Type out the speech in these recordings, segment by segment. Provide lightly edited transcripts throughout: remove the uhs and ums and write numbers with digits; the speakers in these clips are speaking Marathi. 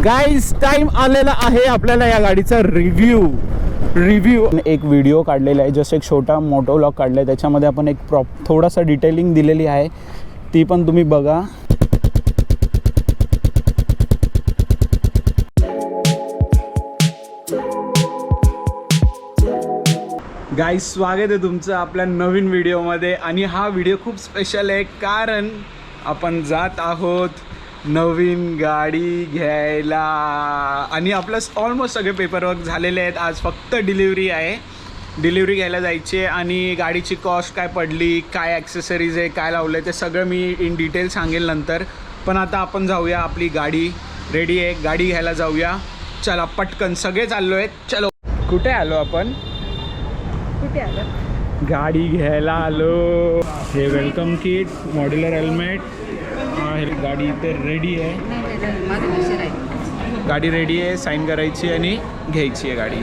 गाईज टाइम आलेला आहे आपल्याला या गाडीचा रिव्ह्यू एक व्हिडिओ काढलेला आहे, जस्ट एक छोटा मोटो व्लॉग काढला आहे. त्याच्यामध्ये आपण एक थोडासा डिटेलिंग दिलेली आहे, ती पण तुम्ही बघा. गाईज स्वागत आहे तुमचं आपल्या नवीन व्हिडिओमध्ये. आणि हा व्हिडिओ खूप स्पेशल आहे कारण आपण जात आहोत नवीन गाडी घ्यायला. आणि आपलं ऑलमोस्ट सगळे पेपरवर्क झालेले आहेत. आज फक्त डिलिव्हरी आहे, डिलिव्हरी घ्यायला जायची आहे. आणि गाडीची कॉस्ट काय पडली, काय ॲक्सेसरीज आहे, काय लावलं आहे, ते सगळं मी इन डिटेल सांगेल नंतर. पण आता आपण जाऊया, आपली गाडी रेडी आहे, गाडी घ्यायला जाऊया. चला पटकन, सगळे चाललो आहेत. चलो. कुठे आलो आपण? कुठे आलो? गाडी घ्यायला आलो. हे वेलकम किट, मॉड्युलर हेल्मेट, हे गाडी इथे रेडी आहे. गाडी रेडी आहे, साईन करायची आणि घ्यायची आहे गाडी.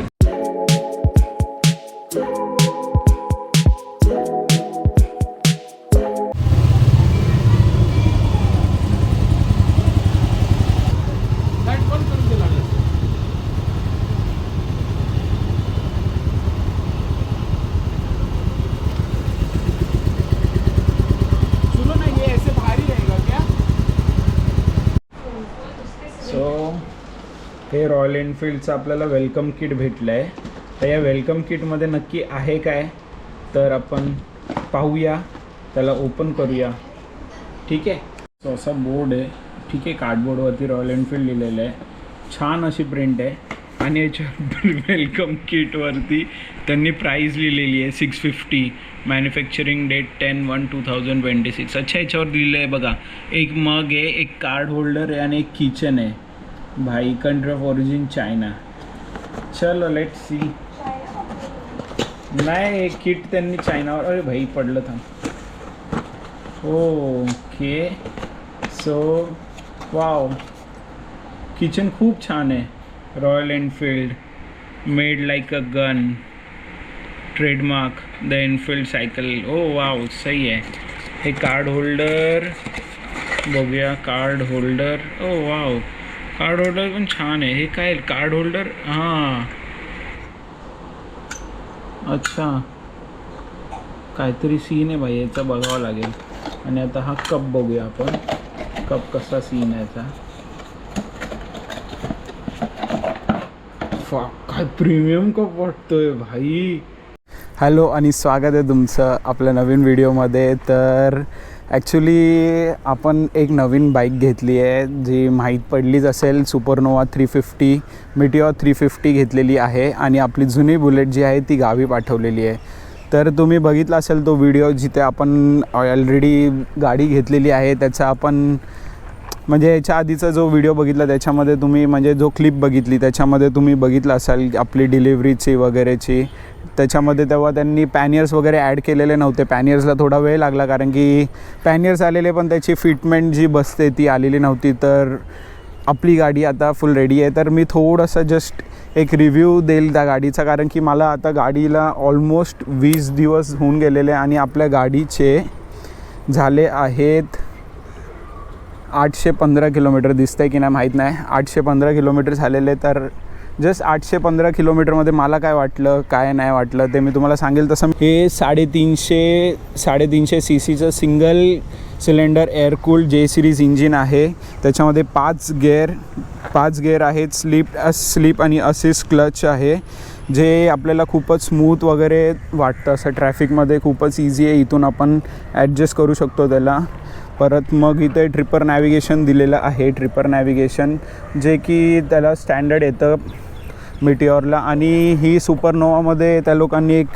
हे रॉयल एनफील्डचं आपल्याला वेलकम किट भेटलं आहे. तर या वेलकम किटमध्ये नक्की आहे काय, तर आपण पाहूया, त्याला ओपन करूया. ठीक आहे. तो असा बोर्ड आहे. ठीक आहे. कार्डबोर्डवरती रॉयल एनफील्ड लिहिलेलं आहे, छान अशी प्रिंट आहे. आणि याच्यावर वेलकम किटवरती त्यांनी प्राईस लिहिलेली आहे 650, मॅन्युफॅक्चरिंग डेट 10/1/2026. अच्छा, याच्यावर लिहिलं आहे बघा. एक मग आहे, एक कार्ड होल्डर आहे आणि एक किचन आहे. भाई कंट्री ऑफ ओरिजिन चायना. चलो लेट सी. नाही, एक किट त्यांनी चायनावर. अरे भाई पडलं थांब. ओके. सो वाव, किचन खूप छान आहे. Royal Enfield, made like a gun, trademark the Enfield cycle. Oh wow, सही आहे. हे कार्ड होल्डर बघूया. Card holder, oh wow, card holder पण छान आहे. हे काय कार्ड होल्डर? हां, अच्छा, काहीतरी सीन आहे भाई, याचा बघावं लागेल. आणि आता हा कप बघूया आपण, कप कसा सीन आहे याचा. काय प्रीमियम कप वाटतोय भाई. हॅलो आणि स्वागत आहे तुमचं आपल्या नवीन व्हिडिओमध्ये. तर ॲक्च्युली आपण एक नवीन बाईक घेतली आहे, जी माहीत पडलीच असेल. सुपरनोवा 350, मिटिऑर 350 घेतलेली आहे. आणि आपली जुनी बुलेट जी आहे ती गावी पाठवलेली आहे. तर तुम्ही बघितला असेल तो व्हिडिओ, जिथे आपण ऑलरेडी गाडी घेतलेली आहे त्याचा आपण म्हणजे याच्या आधीचा जो व्हिडिओ बघितला त्याच्यामध्ये तुम्ही म्हणजे जो क्लिप बघितली त्याच्यामध्ये तुम्ही बघितलं असाल आपली डिलिव्हरीची वगैरेची. त्याच्यामध्ये तेव्हा त्यांनी पॅनियर्स वगैरे ॲड केलेले नव्हते. पॅनियर्सला थोडा वेळ लागला कारण की पॅनियर्स आलेले पण त्याची फिटमेंट जी बसते ती आलेली नव्हती. तर आपली गाडी आता फुल रेडी आहे. तर मी थोडंसं जस्ट एक रिव्ह्यू देईल त्या गाडीचा, कारण की मला आता गाडीला ऑलमोस्ट 20 दिवस होऊन गेलेले आणि आपल्या गाडीचे झाले आहेत 815 किलोमीटर. दिसतं आहे की नाही माहीत नाही. 815 किलोमीटर झालेले. तर जस्ट 815 किलोमीटरमध्ये मला काय वाटलं काय नाही वाटलं ते मी तुम्हाला सांगेल. तसं हे 350 CCचं सिंगल सिलेंडर एअरकूल्ड जे सिरीज इंजिन आहे. त्याच्यामध्ये 5 गेअर आहेत. स्लीप आणि असिस्ट क्लच आहे, जे आपल्याला खूपच स्मूथ वगैरे वाटतं. असं ट्रॅफिकमध्ये खूपच इझी आहे. इथून आपण ॲडजस्ट करू शकतो त्याला. परत मग इथे ट्रिपर नॅव्हिगेशन दिलेलं आहे. ट्रिपर नॅव्हिगेशन जे की त्याला स्टँडर्ड येतं मिटिऑरला. आणि ही सुपरनोवामध्ये त्या लोकांनी एक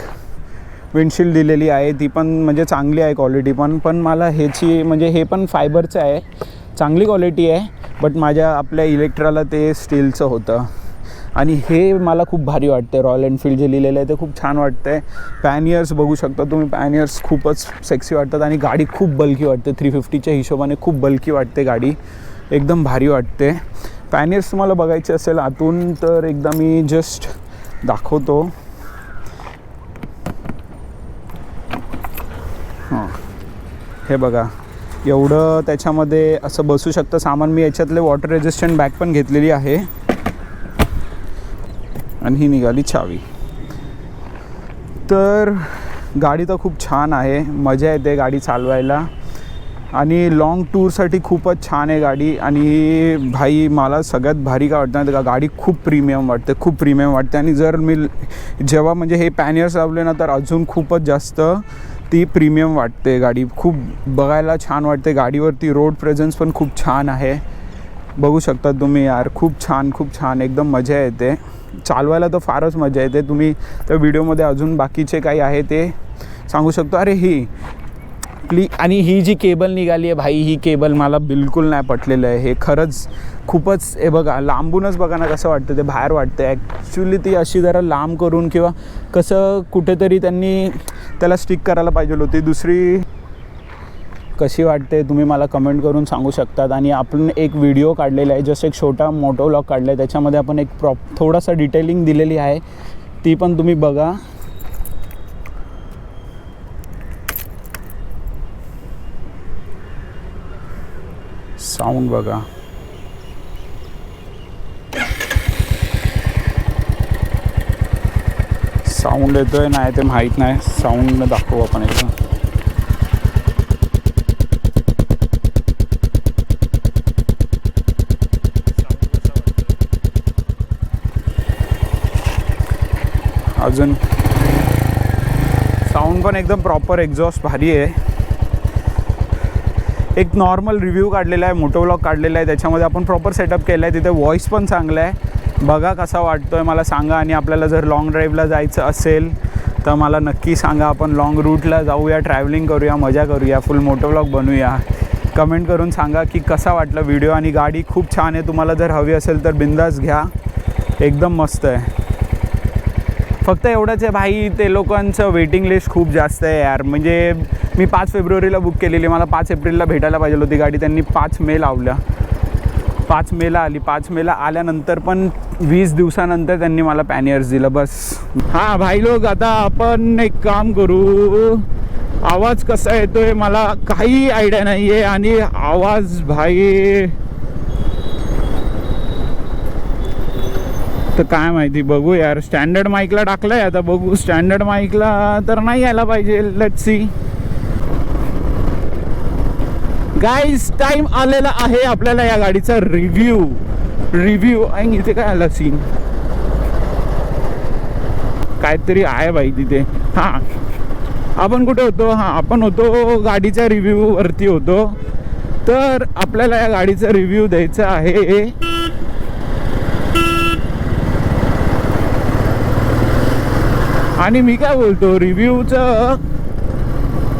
विंडशील्ड दिलेली आहे, ती पण म्हणजे चांगली आहे क्वालिटी पण मला ह्याची म्हणजे हे पण फायबरचं आहे, चांगली क्वालिटी आहे. बट माझ्या आपल्या इलेक्ट्राला ते स्टीलचं होतं. आणि हे मला खूप भारी वाटतं. रॉयल एनफील्ड जे लिहिलेलं आहे ते खूप छान वाटतं आहे. पॅनियर्स बघू शकता तुम्ही, पॅनियर्स खूपच सेक्सी वाटतात. आणि गाडी खूप बल्की वाटते. 350च्या हिशोबाने खूप बल्की वाटते गाडी, एकदम भारी वाटते. पॅनियर्स तुम्हाला बघायचे असेल आतून तर एकदा मी जस्ट दाखवतो. हां, हे बघा, एवढं त्याच्यामध्ये असं बसू शकतं सामान. मी याच्यातले वॉटर रेजिस्टंट बॅग पण घेतलेली आहे. आणि ही निघाली चावी. तर गाडी तर खूप छान आहे, मजा येते गाडी चालवायला आणि लाँग टूरसाठी खूपच छान आहे गाडी. आणि भाई मला सगळ्यात भारी काय वाटतं का, गाडी खूप प्रीमियम वाटते, खूप प्रीमियम वाटते. आणि जर मी जेव्हा म्हणजे हे पॅनियर्स लावले ना तर अजून खूपच जास्त ती प्रीमियम वाटते गाडी. खूप बघायला छान वाटते. गाडीवरती रोड प्रेझेन्स पण खूप छान आहे, बघू शकता तुम्ही यार. खूप छान एकदम मजा येते चालवायला, तर फारच मजा येते. तुम्ही त्या व्हिडिओमध्ये अजून बाकीचे काही आहे ते सांगू शकतो. अरे आणि ही जी केबल निघाली आहे भाई, ही केबल मला बिलकुल नाही पटलेलं आहे. हे खरंच खूपच, हे बघा लांबूनच बघा ना कसं वाटतं, ते बाहेर वाटतं. ॲक्च्युली ती अशी जरा लांब करून किंवा कसं कुठेतरी त्यांनी त्याला स्टिक करायला पाहिजे होती. दुसरी कशी वाटते तुम्ही मला कमेंट करून सांगू शकतात. आणि आपण एक व्हिडिओ काढलेला आहे, जस्ट एक छोटा मोटो व्लॉग काढला आहे, त्याच्यामध्ये आपण एक थोडासा डिटेलिंग दिलेली आहे, ती पण तुम्ही बघा. साऊंड बघा, साऊंड येतोय नाही ते माहीत नाही. साऊंड दाखवू आपण एकदा. अजून साऊंड पण एकदम प्रॉपर, एक्झॉस्ट भारी आहे. एक नॉर्मल रिव्ह्यू काढलेला आहे, मोटो व्लॉग काढलेला आहे, त्याच्यामध्ये आपण प्रॉपर सेटअप केला आहे. तिथे व्हॉईस पण चांगला आहे, बघा कसा वाटतो आहे मला सांगा. आणि आपल्याला जर लाँग ड्राईव्हला जायचं असेल तर मला नक्की सांगा, आपण लाँग रूटला जाऊया, ट्रॅव्हलिंग करूया, मजा करूया, फुल मोटो व्लॉग बनवूया. कमेंट करून सांगा की कसा वाटला व्हिडिओ. आणि गाडी खूप छान आहे, तुम्हाला जर हवी असेल तर बिंदास घ्या, एकदम मस्त आहे. फक्त एवढंच आहे भाई, ते लोकांचं वेटिंग लिस्ट खूप जास्त आहे यार. म्हणजे मी 5 फेब्रुवारीला बुक केलेली, मला 5 एप्रिलला भेटायला पाहिजे होती गाडी, त्यांनी 5 मे लावल्या. 5 मेला आली. 5 मेला आल्यानंतर पण 20 दिवसानंतर त्यांनी मला पॅनियर्स दिलं बस. हां भाई लोक, आता आपण एक काम करू. आवाज कसा येतोय मला काही आयडिया नाही आहे. आणि आवाज भाई तर काय माहिती, बघू यार. स्टँडर्ड माईकला टाकलं आहे, आता बघू. स्टँडर्ड माईकला तर नाही यायला पाहिजे, लेट्स सी. गाईज टाईम आलेला आहे आपल्याला या गाडीचा रिव्ह्यू. आणि इथे काय आला सीन, काहीतरी आहे बाई तिथे. हां, आपण कुठे होतो? हां, आपण होतो गाडीच्या रिव्ह्यूवरती होतो. तर आपल्याला या गाडीचा रिव्ह्यू द्यायचा आहे. आणि मी काय बोलतो,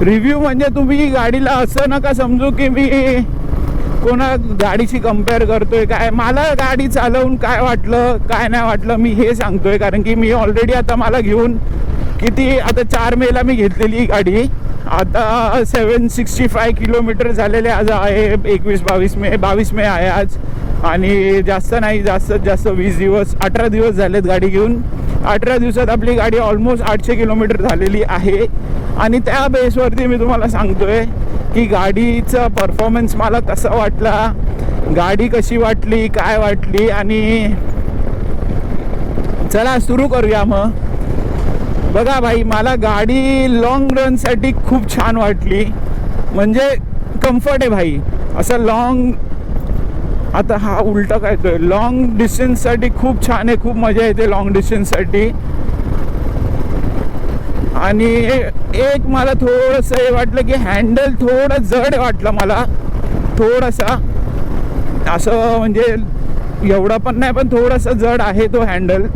रिव्ह्यू म्हणजे तुम्ही गाडीला असं नका समजू की मी कोणा गाडीशी कंपेअर करतोय. काय मला गाडी चालवून काय वाटलं काय नाही वाटलं मी हे सांगतोय. कारण की मी ऑलरेडी आता मला घेऊन किती, आता 4 मेला मी घेतलेली गाडी, आता 765 किलोमीटर झालेले आज आहे. 22 मे आहे आज. आणि जास्त नाही, जास्तीत जास्त 20 दिवस 18 दिवस झालेत गाडी घेऊन. 18 दिवसात आपली गाडी ऑलमोस्ट 800 किलोमीटर झालेली आहे. आणि त्या बेसवरती मी तुम्हाला सांगतोय की गाडीचा परफॉर्मन्स मला कसा वाटला, गाडी कशी वाटली, काय वाटली. आणि चला सुरू करूया मग. बघा भाई, मला गाडी लॉंग रनसाठी खूप छान वाटली. म्हणजे कम्फर्ट आहे भाई असं लॉंग. आता हा उलटा काय तो, लॉंग डिस्टन्ससाठी खूप छान आहे, खूप मजा येते लॉंग डिस्टन्ससाठी. आणि एक मला थोडंसं हे वाटलं की हँडल थोडं जड वाटलं मला, थोडासा असं, म्हणजे एवढा पण नाही पण थोडासा जड आहे तो हँडल.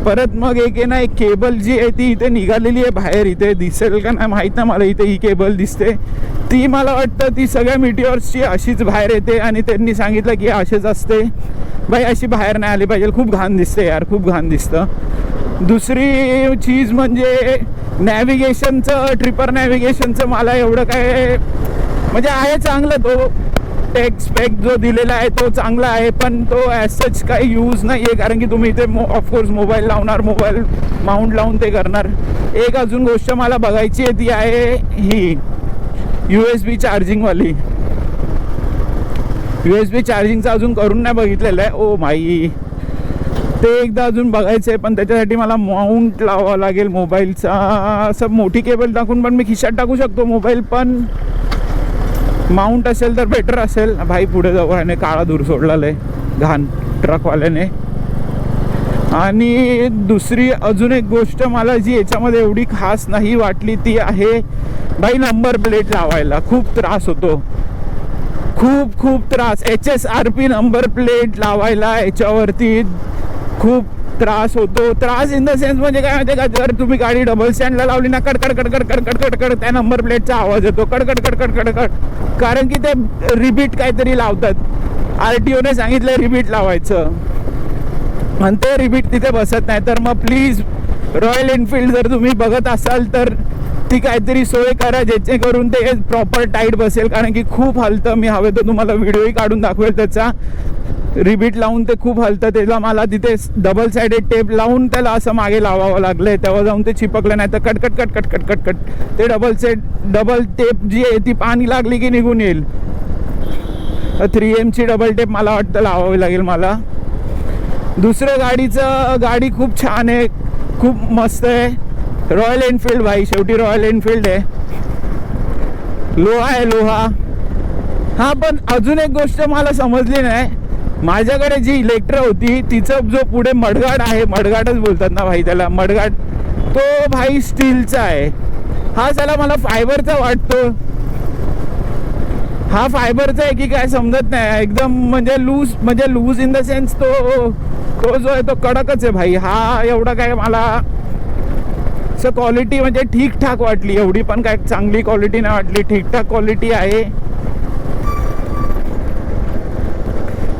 परत मग एक आहे ना, एक केबल जी आहे ती इथे निघालेली आहे बाहेर, इथे दिसेल का नाही माहीत नाही मला, इथे ही केबल दिसते. ती मला वाटतं ती सगळ्या मिटिऑर्सची अशीच बाहेर येते आणि त्यांनी सांगितलं की असेच असते. बाई अशी बाहेर नाही आली पाहिजे, खूप घाण दिसते यार, खूप घाण दिसतं. दुसरी चीज म्हणजे नॅव्हिगेशनचं, ट्रिपर नॅव्हिगेशनचं मला एवढं काय, म्हणजे आहे चांगलं, तो स्पेक जो दिलेला आहे तो चांगला आहे, पण तो ॲज सच काही यूज नाही आहे. कारण की तुम्ही इथे ऑफकोर्स मोबाईल लावणार, मोबाईल माउंट लावून ते करणार. एक अजून गोष्ट मला बघायची आहे, ती आहे ही USB चार्जिंगवाली. USB चार्जिंगचं अजून करून नाही बघितलेलं आहे. ओ माई, ते एकदा अजून बघायचं आहे, पण त्याच्यासाठी मला माउंट लावावं लागेल मोबाईलचा. असं मोठी केबल टाकून पण मी खिशात टाकू शकतो मोबाईल, पण माउंट असेल तर बेटर असेल. भाई पुढे जाऊ आहे, काळा धूर सोडलेला आहे घाण ट्रकवाल्याने. आणि दुसरी अजून एक गोष्ट मला जी याच्यामध्ये एवढी खास नाही वाटली ती आहे भाई नंबर प्लेट लावायला खूप त्रास होतो. खूप त्रास. HSRP नंबर प्लेट लावायला याच्यावरती खूप त्रास होतो. त्रास इन द सेन्स म्हणजे काय माहिती का, जर तुम्ही गाडी डबल स्टँडला लावली ना, कडकड त्या नंबर प्लेटचा आवाज येतो, कडकड. कारण की ते रिपीट काहीतरी लावतात. RTOने सांगितलं रिपीट लावायचं, आणि ते रिपीट तिथे बसत नाही. तर मग प्लीज रॉयल एनफिल्ड जर तुम्ही बघत असाल तर ती काहीतरी सोय करा जेणेकरून ते प्रॉपर टाईट बसेल. कारण की खूप हलतं. मी हवे तर तुम्हाला व्हिडिओही काढून दाखवेल त्याचा. रिबीट लावून ते खूप हलतं. त्याला मला तिथे डबल साइडेड टेप लावून त्याला असं मागे लावावं लागलं, तेव्हा जाऊन ते चिपकलं. नाही तर कटकट ते डबल टेप जी आहे ती पाणी लागली की निघून येईल. 3M ची डबल टेप मला वाटतं लावावी लागेल मला. दुसरं गाडी खूप छान आहे, खूप मस्त आहे. रॉयल एनफिल्ड भाई, शेवटी रॉयल एनफिल्ड आहे. लोहा. हां, पण अजून एक गोष्ट मला समजली नाही. माझ्याकडे जी इलेक्ट्रा होती तिचं जो पुढे मडगाड आहे, मडगाडच बोलतात ना भाई त्याला, मडगाड, तो भाई स्टीलचा आहे. हा त्याला मला फायबरचा वाटतो. हा फायबरचा आहे की काय समजत नाही. एकदम म्हणजे लूज इन द सेन्स तो जो आहे तो कडकच आहे भाई. हा एवढा काय मला असं क्वालिटी म्हणजे ठीकठाक वाटली. एवढी पण काय चांगली क्वालिटी नाही वाटली, ठीकठाक क्वालिटी आहे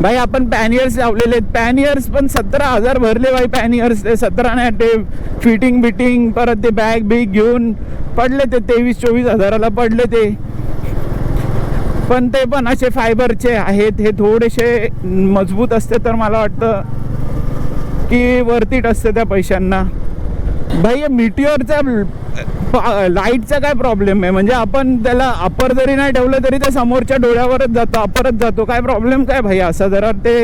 भाई. आपण पॅनियर्स लावलेले आहेत. पॅनियर्स पण 17,000 भरले भाई. पॅनियर्स ते 17 नाही, ते फिटिंग बिटिंग परत ते बॅग बिग घेऊन पडले ते 23-24 हजाराला पडले ते. पण ते पण असे फायबरचे आहेत. हे थोडेसे मजबूत असते तर मला वाटतं की वर्थ असते त्या पैशांना. भाई मिटिओरचा लाईटचा काय प्रॉब्लेम आहे, म्हणजे आपण त्याला अपर जरी नाही ठेवलं तरी ते समोरच्या डोळ्यावरच जातो, अपरच जातो. काय प्रॉब्लेम काय भाई असा? जरा ते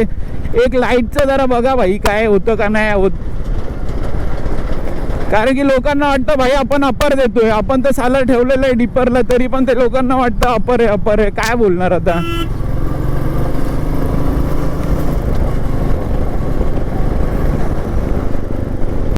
एक लाईटचं जरा बघा भाई काय होतं का नाही होत. कारण की लोकांना वाटतं भाई आपण अपर देतोय, आपण तर साला ठेवलेलं आहे डिपरला, तरी पण ते लोकांना वाटतं अपर आहे. काय बोलणार आता.